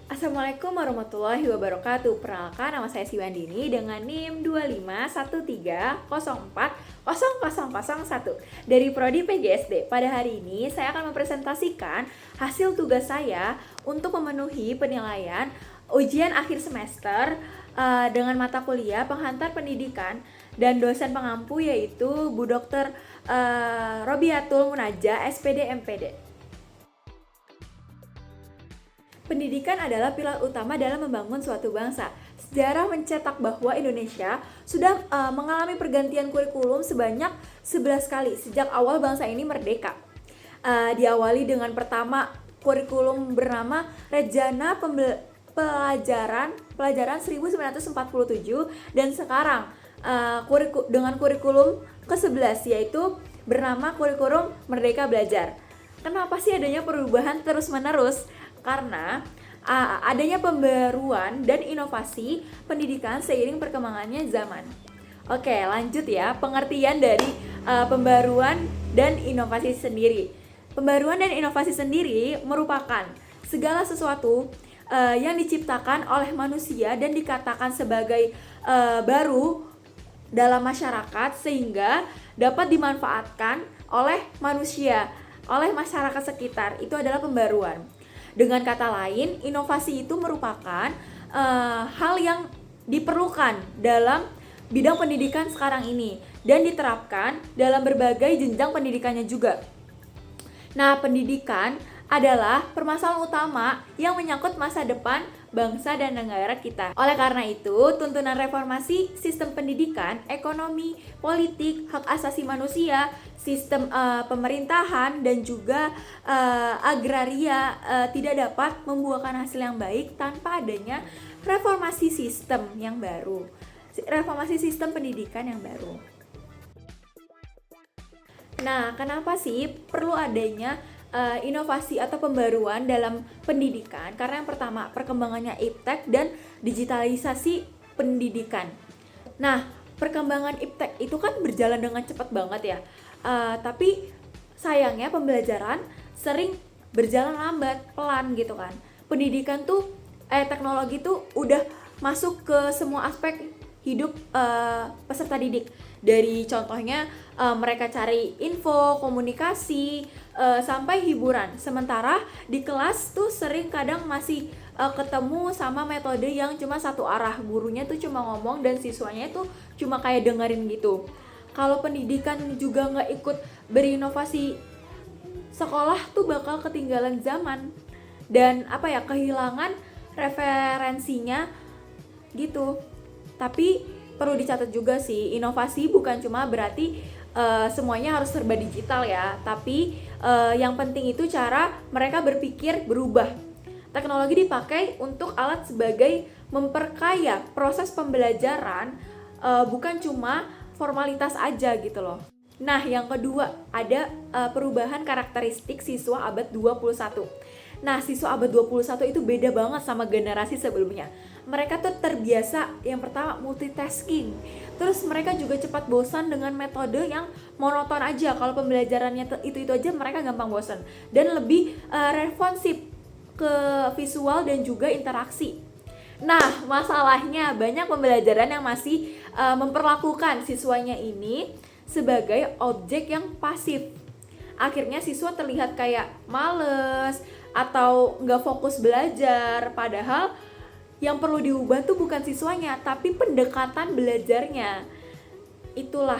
Assalamualaikum warahmatullahi wabarakatuh. Perkenalkan, nama saya Siwandini dengan NIM 25130404001 dari Prodi PGSD. Pada hari ini saya akan mempresentasikan hasil tugas saya untuk memenuhi penilaian ujian akhir semester dengan mata kuliah penghantar pendidikan dan dosen pengampu, yaitu Bu Dr. Robiatul Munajah, SPD MPD. Pendidikan adalah pilar utama dalam membangun suatu bangsa. Sejarah mencetak bahwa Indonesia sudah mengalami pergantian kurikulum sebanyak 11 kali sejak awal bangsa ini merdeka. Diawali dengan pertama kurikulum bernama Rejana Pelajaran 1947, dan sekarang dengan kurikulum ke-11, yaitu bernama Kurikulum Merdeka Belajar. Kenapa sih adanya perubahan terus-menerus? Karena adanya pembaruan dan inovasi pendidikan seiring perkembangannya zaman. Oke, lanjut ya, pengertian dari pembaruan dan inovasi sendiri. Pembaruan dan inovasi sendiri merupakan segala sesuatu yang diciptakan oleh manusia dan dikatakan sebagai baru dalam masyarakat sehingga dapat dimanfaatkan oleh manusia, oleh masyarakat sekitar. Itu adalah pembaruan. Dengan kata lain, inovasi itu merupakan hal yang diperlukan dalam bidang pendidikan sekarang ini dan diterapkan dalam berbagai jenjang pendidikannya juga. Nah, pendidikan adalah permasalahan utama yang menyangkut masa depan bangsa dan negara kita. Oleh karena itu, tuntunan reformasi sistem pendidikan, ekonomi, politik, hak asasi manusia, sistem pemerintahan, dan juga agraria tidak dapat membuahkan hasil yang baik tanpa adanya reformasi sistem yang baru, reformasi sistem pendidikan yang baru. Nah, kenapa sih perlu adanya inovasi atau pembaruan dalam pendidikan? Karena yang pertama, perkembangannya iptek dan digitalisasi pendidikan. Nah, perkembangan iptek itu kan berjalan dengan cepat banget ya. Tapi sayangnya pembelajaran sering berjalan lambat, pelan gitu kan. Pendidikan tuh teknologi tuh udah masuk ke semua aspek hidup peserta didik. Dari contohnya mereka cari info, komunikasi, sampai hiburan. Sementara di kelas tuh sering kadang masih ketemu sama metode yang cuma satu arah. Gurunya tuh cuma ngomong dan siswanya tuh cuma kayak dengerin gitu. Kalau pendidikan juga nggak ikut berinovasi, sekolah tuh bakal ketinggalan zaman dan kehilangan referensinya gitu. Tapi perlu dicatat juga sih, inovasi bukan cuma berarti semuanya harus serba digital ya, tapi yang penting itu cara mereka berpikir berubah. Teknologi dipakai untuk alat sebagai memperkaya proses pembelajaran, bukan cuma formalitas aja gitu loh. Nah, yang kedua, ada perubahan karakteristik siswa abad 21. Nah, siswa abad 21 itu beda banget sama generasi sebelumnya. Mereka tuh terbiasa, yang pertama, multitasking. Terus mereka juga cepat bosan dengan metode yang monoton aja. Kalau pembelajarannya itu aja, mereka gampang bosan. Dan lebih responsif ke visual dan juga interaksi. Nah, masalahnya banyak pembelajaran yang masih memperlakukan siswanya ini sebagai objek yang pasif. Akhirnya siswa terlihat kayak males atau nggak fokus belajar, padahal yang perlu diubah tuh bukan siswanya, tapi pendekatan belajarnya. Itulah.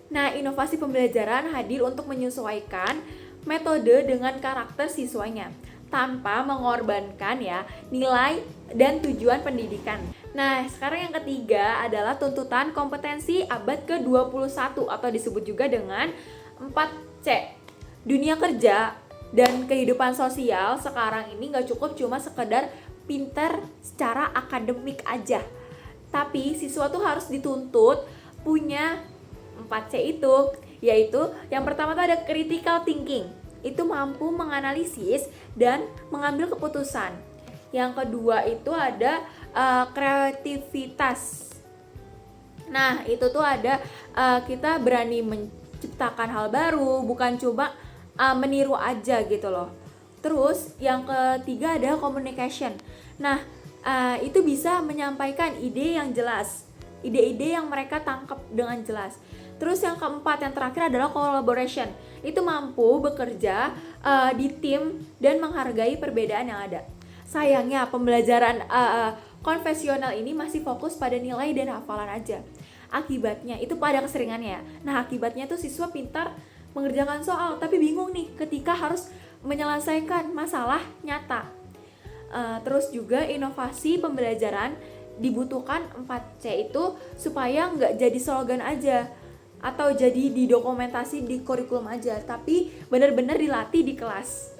Nah, inovasi pembelajaran hadir untuk menyesuaikan metode dengan karakter siswanya tanpa mengorbankan ya nilai dan tujuan pendidikan. Nah, sekarang yang ketiga adalah tuntutan kompetensi abad ke-21 atau disebut juga dengan 4C. Dunia kerja dan kehidupan sosial sekarang ini gak cukup cuma sekedar pinter secara akademik aja, tapi siswa tuh harus dituntut punya 4C itu, yaitu yang pertama tuh ada critical thinking, itu mampu menganalisis dan mengambil keputusan. Yang kedua itu ada kreativitas. Nah, itu tuh ada kita berani menciptakan hal baru, bukan cuma meniru aja gitu loh. Terus yang ketiga ada communication. Nah, itu bisa menyampaikan ide yang jelas, ide-ide yang mereka tangkap dengan jelas. Terus yang keempat, yang terakhir adalah collaboration. Itu mampu bekerja di tim dan menghargai perbedaan yang ada. Sayangnya pembelajaran konvensional ini masih fokus pada nilai dan hafalan aja. Akibatnya itu pada keseringannya. Nah, akibatnya tuh siswa pintar mengerjakan soal tapi bingung nih ketika harus menyelesaikan masalah nyata. Terus juga inovasi pembelajaran dibutuhkan 4C itu supaya nggak jadi slogan aja atau jadi didokumentasi di kurikulum aja, tapi benar-benar dilatih di kelas.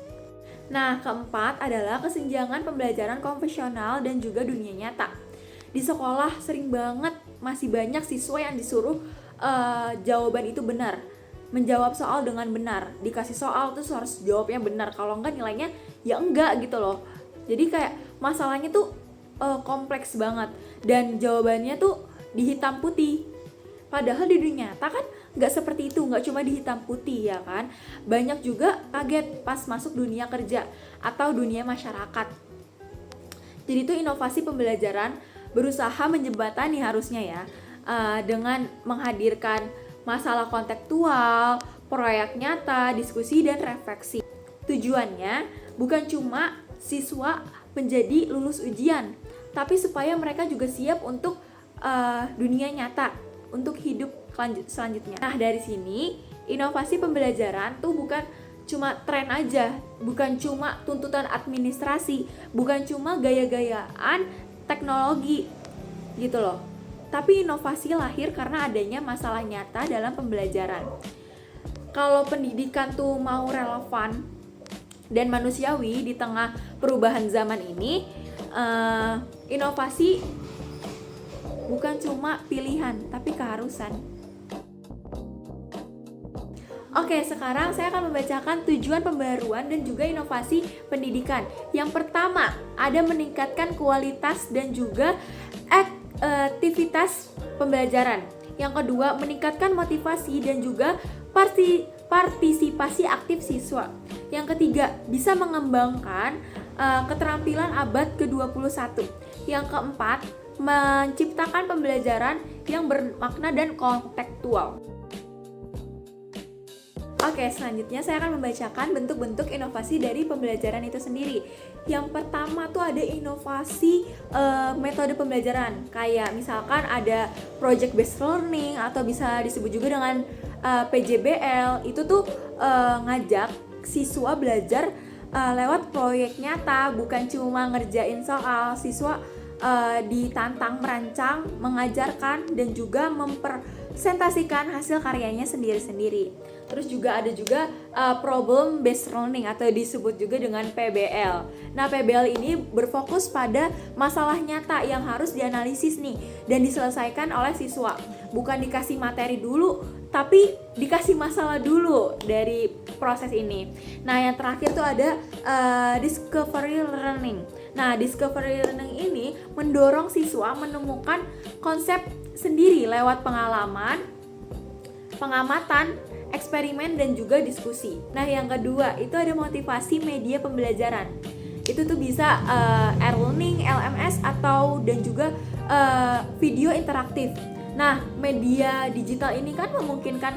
Nah, keempat adalah kesenjangan pembelajaran konvensional dan juga dunia nyata. Di sekolah sering banget masih banyak siswa yang disuruh jawaban itu benar, menjawab soal dengan benar. Dikasih soal terus harus jawabnya benar, kalau enggak nilainya ya enggak gitu loh. Jadi kayak masalahnya tuh kompleks banget dan jawabannya tuh di hitam putih. Padahal di dunia nyata kan nggak seperti itu, nggak cuma di hitam putih ya kan. Banyak juga kaget pas masuk dunia kerja atau dunia masyarakat. Jadi itu inovasi pembelajaran berusaha menjembatani harusnya ya, dengan menghadirkan masalah kontekstual, proyek nyata, diskusi dan refleksi. Tujuannya bukan cuma siswa menjadi lulus ujian, tapi supaya mereka juga siap untuk dunia nyata, untuk hidup selanjutnya. Nah, dari sini inovasi pembelajaran tuh bukan cuma tren aja, bukan cuma tuntutan administrasi, bukan cuma gaya-gayaan teknologi gitu loh. Tapi inovasi lahir karena adanya masalah nyata dalam pembelajaran. Kalau pendidikan tuh mau relevan dan manusiawi di tengah perubahan zaman ini, inovasi bukan cuma pilihan, tapi keharusan. Oke, sekarang saya akan membacakan tujuan pembaruan dan juga inovasi pendidikan. Yang pertama, ada meningkatkan kualitas dan juga aktivitas pembelajaran. Yang kedua, meningkatkan motivasi dan juga partisipasi aktif siswa. Yang ketiga, bisa mengembangkan keterampilan abad ke-21. Yang keempat, menciptakan pembelajaran yang bermakna dan kontekstual. Oke, selanjutnya saya akan membacakan bentuk-bentuk inovasi dari pembelajaran itu sendiri. Yang pertama tuh ada inovasi metode pembelajaran. Kayak misalkan ada project based learning atau bisa disebut juga dengan PJBL. Itu tuh ngajak siswa belajar lewat proyek nyata, bukan cuma ngerjain soal. Siswa ditantang merancang, mengajarkan, dan juga mempresentasikan hasil karyanya sendiri-sendiri. Terus juga ada juga problem based learning atau disebut juga dengan PBL. Nah, PBL ini berfokus pada masalah nyata yang harus dianalisis nih dan diselesaikan oleh siswa. Bukan dikasih materi dulu, tapi dikasih masalah dulu dari proses ini. Nah, yang terakhir tuh ada discovery learning. Nah, discovery learning ini mendorong siswa menemukan konsep sendiri lewat pengalaman, pengamatan, eksperimen, dan juga diskusi. Nah, yang kedua itu ada motivasi media pembelajaran. Itu tuh bisa e-learning, LMS, atau dan juga video interaktif. Nah, media digital ini kan memungkinkan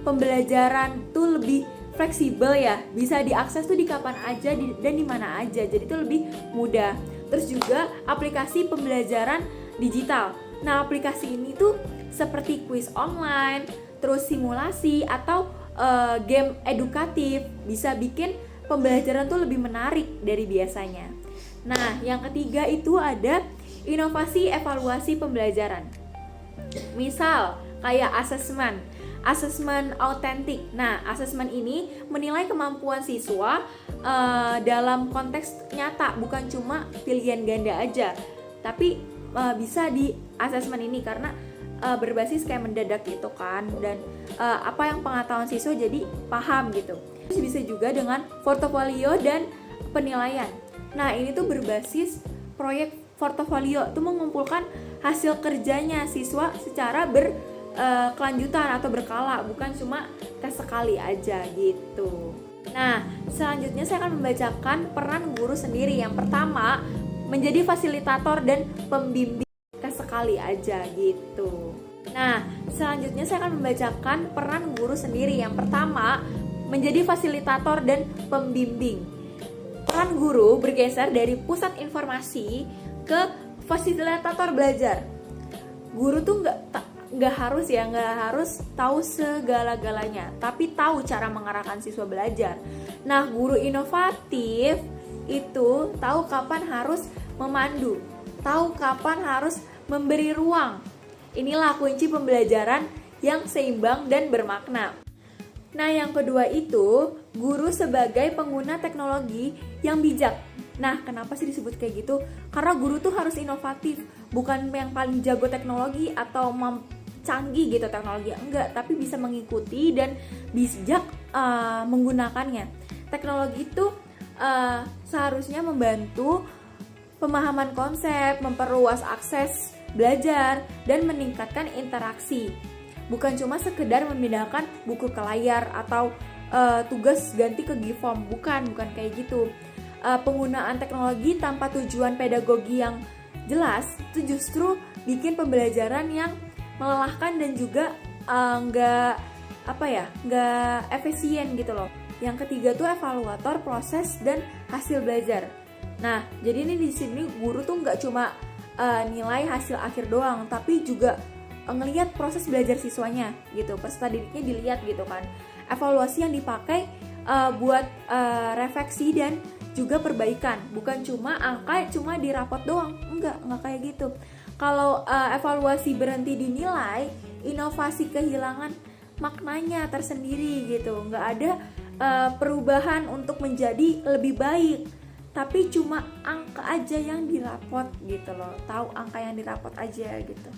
pembelajaran tuh lebih fleksibel ya, bisa diakses tuh di kapan aja dan di mana aja, jadi itu lebih mudah. Terus juga aplikasi pembelajaran digital. Nah, aplikasi ini tuh seperti kuis online, terus simulasi atau game edukatif, bisa bikin pembelajaran tuh lebih menarik dari biasanya. Nah, yang ketiga itu ada inovasi evaluasi pembelajaran. Misal kayak asesmen autentik. Nah, asesmen ini menilai kemampuan siswa dalam konteks nyata, bukan cuma pilihan ganda aja. Tapi bisa di asesmen ini karena berbasis kayak mendadak gitu kan, dan apa yang pengetahuan siswa jadi paham gitu. Terus bisa juga dengan portofolio dan penilaian. Nah, ini tuh berbasis proyek portofolio, itu mengumpulkan hasil kerjanya siswa secara kelanjutan atau berkala, bukan cuma tes sekali aja gitu. Nah, selanjutnya saya akan membacakan peran guru sendiri. Yang pertama, menjadi fasilitator dan pembimbing sekali aja gitu. Nah, selanjutnya saya akan membacakan peran guru sendiri. Yang pertama, menjadi fasilitator dan pembimbing. Peran guru bergeser dari pusat informasi ke fasilitator belajar. Guru tuh nggak harus tahu segala-galanya, tapi tahu cara mengarahkan siswa belajar. Nah, guru inovatif itu tahu kapan harus memandu, tahu kapan harus memberi ruang. Inilah kunci pembelajaran yang seimbang dan bermakna. Nah, yang kedua itu guru sebagai pengguna teknologi yang bijak. Nah, kenapa sih disebut kayak gitu? Karena guru tuh harus inovatif, bukan yang paling jago teknologi atau canggih gitu teknologi, enggak, tapi bisa mengikuti dan bijak menggunakannya. Teknologi itu seharusnya membantu pemahaman konsep, memperluas akses belajar, dan meningkatkan interaksi. Bukan cuma sekedar memindahkan buku ke layar atau tugas ganti ke Giform, bukan kayak gitu. Penggunaan teknologi tanpa tujuan pedagogi yang jelas itu justru bikin pembelajaran yang melelahkan dan juga nggak efisien gitu loh. Yang ketiga tuh evaluator proses dan hasil belajar. Nah, jadi ini di sini guru tuh nggak cuma nilai hasil akhir doang, tapi juga ngelihat proses belajar siswanya gitu. Peserta didiknya dilihat gitu kan. Evaluasi yang dipakai buat refleksi dan juga perbaikan, bukan cuma angka cuma di rapot doang, enggak kayak gitu. Kalau evaluasi berhenti dinilai, inovasi kehilangan maknanya tersendiri gitu. Nggak ada perubahan untuk menjadi lebih baik, tapi cuma angka aja yang dirapot gitu loh, tahu angka yang dirapot aja gitu.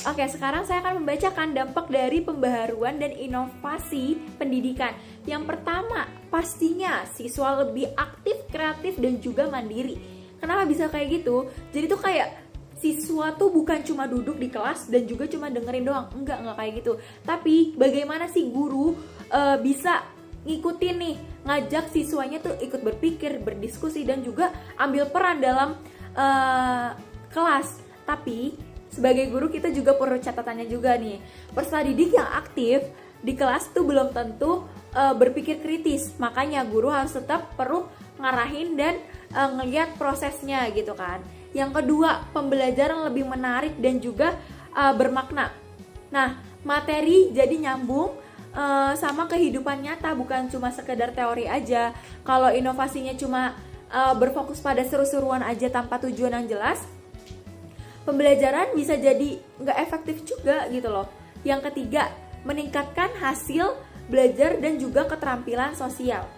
Oke, sekarang saya akan membacakan dampak dari pembaharuan dan inovasi pendidikan. Yang pertama, pastinya siswa lebih aktif, kreatif, dan juga mandiri. Kenapa bisa kayak gitu? Jadi tuh kayak siswa tuh bukan cuma duduk di kelas dan juga cuma dengerin doang. Enggak kayak gitu. Tapi bagaimana sih guru bisa ngikutin nih, ngajak siswanya tuh ikut berpikir, berdiskusi, dan juga ambil peran dalam kelas. Tapi sebagai guru kita juga perlu catatannya juga nih. Peserta didik yang aktif di kelas tuh belum tentu berpikir kritis. Makanya guru harus tetap perlu ngarahin dan ngelihat prosesnya gitu kan. Yang kedua, pembelajaran lebih menarik dan juga bermakna. Nah, materi jadi nyambung sama kehidupan nyata, bukan cuma sekedar teori aja. Kalau inovasinya cuma berfokus pada seru-seruan aja tanpa tujuan yang jelas, pembelajaran bisa jadi nggak efektif juga gitu loh. Yang ketiga, meningkatkan hasil belajar dan juga keterampilan sosial.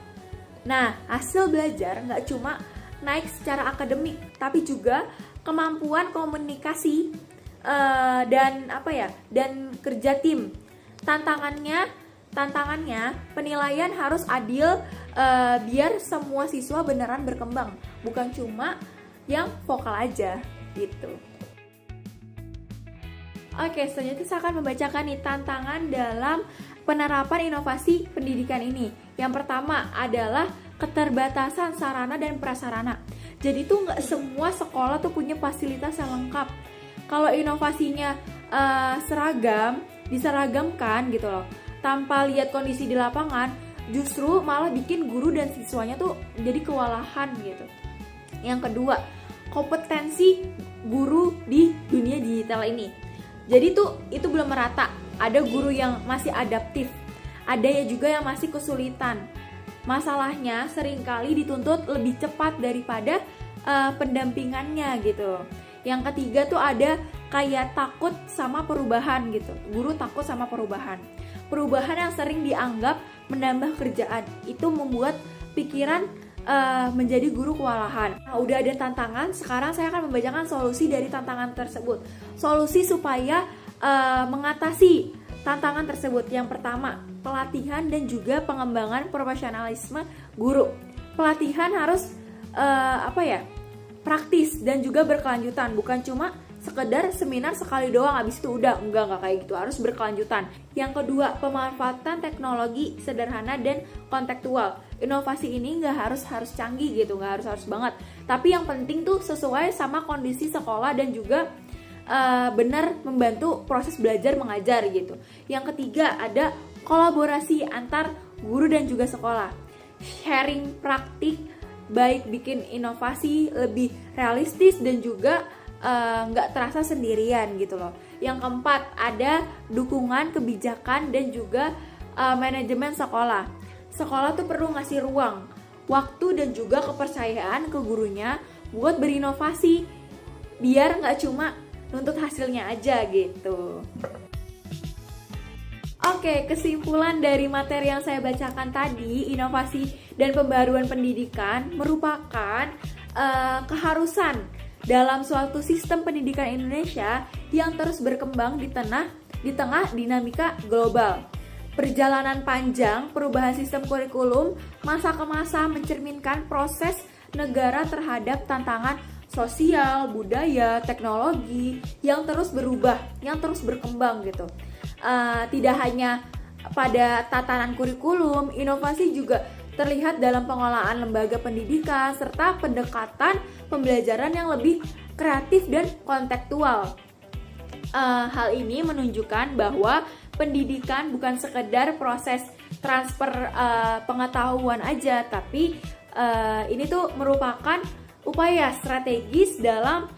Nah, hasil belajar nggak cuma naik secara akademik, tapi juga kemampuan komunikasi dan kerja tim. Tantangannya penilaian harus adil biar semua siswa beneran berkembang, bukan cuma yang vokal aja gitu. Oke, selanjutnya saya akan membacakan nih tantangan dalam penerapan inovasi pendidikan ini. Yang pertama adalah keterbatasan sarana dan prasarana. Jadi tuh nggak semua sekolah tuh punya fasilitas yang lengkap. Kalau inovasinya seragam, diseragamkan gitu loh, tanpa lihat kondisi di lapangan, justru malah bikin guru dan siswanya tuh jadi kewalahan gitu. Yang kedua, kompetensi guru di dunia digital ini. Jadi tuh itu belum merata. Ada guru yang masih adaptif, ada ya juga yang masih kesulitan. Masalahnya seringkali dituntut lebih cepat daripada pendampingannya gitu. Yang ketiga tuh ada kayak takut sama perubahan gitu. Guru takut sama perubahan. Perubahan yang sering dianggap menambah kerjaan itu membuat pikiran menjadi guru kewalahan. Nah, udah ada tantangan, sekarang saya akan membacakan solusi dari tantangan tersebut. Solusi supaya mengatasi tantangan tersebut. Yang pertama, pelatihan dan juga pengembangan profesionalisme guru. Pelatihan harus praktis dan juga berkelanjutan, bukan cuma sekedar seminar sekali doang habis itu udah, enggak kayak gitu, harus berkelanjutan. Yang kedua, pemanfaatan teknologi sederhana dan kontekstual. Inovasi ini nggak harus canggih gitu, nggak harus banget, tapi yang penting tuh sesuai sama kondisi sekolah dan juga benar membantu proses belajar mengajar gitu. Yang ketiga, ada kolaborasi antar guru dan juga sekolah. Sharing praktik baik bikin inovasi lebih realistis dan juga nggak terasa sendirian gitu loh. Yang keempat, ada dukungan kebijakan dan juga manajemen sekolah. Sekolah tuh perlu ngasih ruang, waktu dan juga kepercayaan ke gurunya buat berinovasi, biar nggak cuma nuntut hasilnya aja gitu. Oke, kesimpulan dari materi yang saya bacakan tadi, inovasi dan pembaruan pendidikan merupakan keharusan dalam suatu sistem pendidikan Indonesia yang terus berkembang di tengah dinamika global. Perjalanan panjang perubahan sistem kurikulum masa ke masa mencerminkan proses negara terhadap tantangan sosial, budaya, teknologi yang terus berubah, yang terus berkembang gitu. Tidak hanya pada tatanan kurikulum, inovasi juga terlihat dalam pengelolaan lembaga pendidikan serta pendekatan pembelajaran yang lebih kreatif dan kontekstual. Hal ini menunjukkan bahwa pendidikan bukan sekedar proses transfer pengetahuan aja, tapi ini tuh merupakan upaya strategis dalam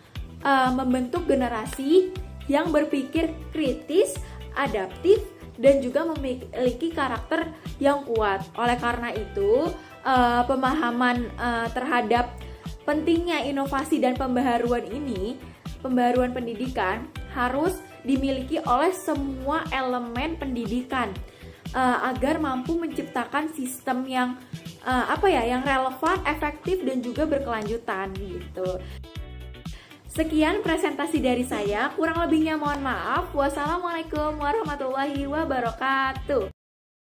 membentuk generasi yang berpikir kritis, adaptif, dan juga memiliki karakter yang kuat. Oleh karena itu, pemahaman terhadap pentingnya inovasi dan pembaharuan pendidikan harus dimiliki oleh semua elemen pendidikan agar mampu menciptakan sistem yang yang relevan, efektif dan juga berkelanjutan gitu. Sekian presentasi dari saya, kurang lebihnya mohon maaf. Wassalamualaikum warahmatullahi wabarakatuh.